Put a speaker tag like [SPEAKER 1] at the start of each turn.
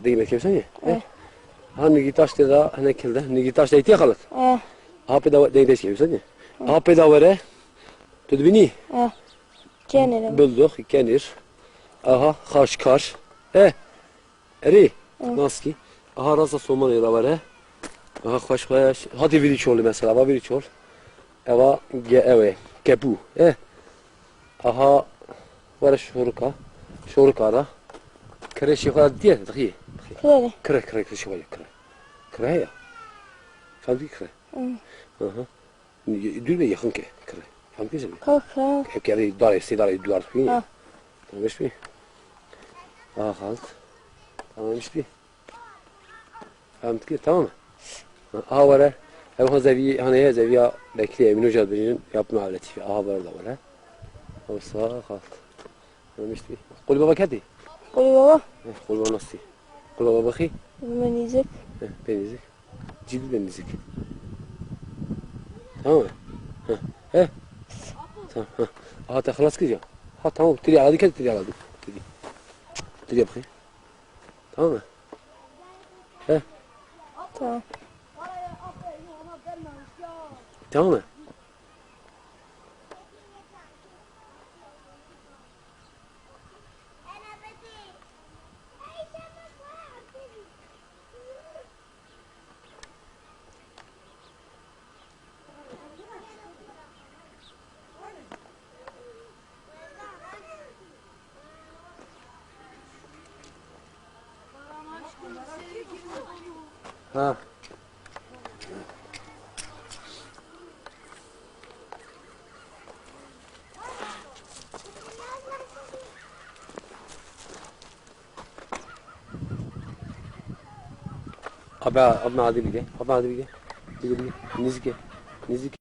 [SPEAKER 1] دقيقة كيف سنة؟ هنجيتاش تدا هنكلده نجيتاش تيتي خلط. هابدا دقيقة كيف سنة؟ هابدا وره تدبيني؟
[SPEAKER 2] كنر.
[SPEAKER 1] بلدوخ كنر. Aha Kaşkar. Eri. Naski. Aha rasa Somali'de var he. Aha Kaşkar. Hadi biri çolu mesela. Va biri çol. Eva eve. Kepu. Aha var şoruka. Şorukara. Kere şifa diye. Dahi.
[SPEAKER 2] كره.
[SPEAKER 1] Kre şifa yok kre. Kre ya. Fahmdi kre. Aha. Dün yakın ki kre. Fahmdi mi?
[SPEAKER 2] كره.
[SPEAKER 1] Hep kere dar istidare duvar tuğun ya. Tamam mi? Aha halt. Tamam işte. Fahmdik tamam mı? Aha var he. Hem zevi hani zeviya bekliyor Emin Hoca birinin yapma aleti. Aha var da var he. Olsa halt. Tamam işte. Kul baba kedi.
[SPEAKER 2] قولي بابا.
[SPEAKER 1] Kul baba nasıl? Kul baba bakı.
[SPEAKER 2] منيزك.
[SPEAKER 1] Benizik. Ciddi benizik. Tamam mı? He. Tamam. Aha ta خلاص kız ya. Ha tamam. Tiri aladı kedi tiri aladı. Tiri bakayım. Tamam mı?
[SPEAKER 2] تمام.
[SPEAKER 1] Tamam mı? Ha. Abi hadi bir gel. Abi hadi bir gel. Bir gel. Nizik. Nizik.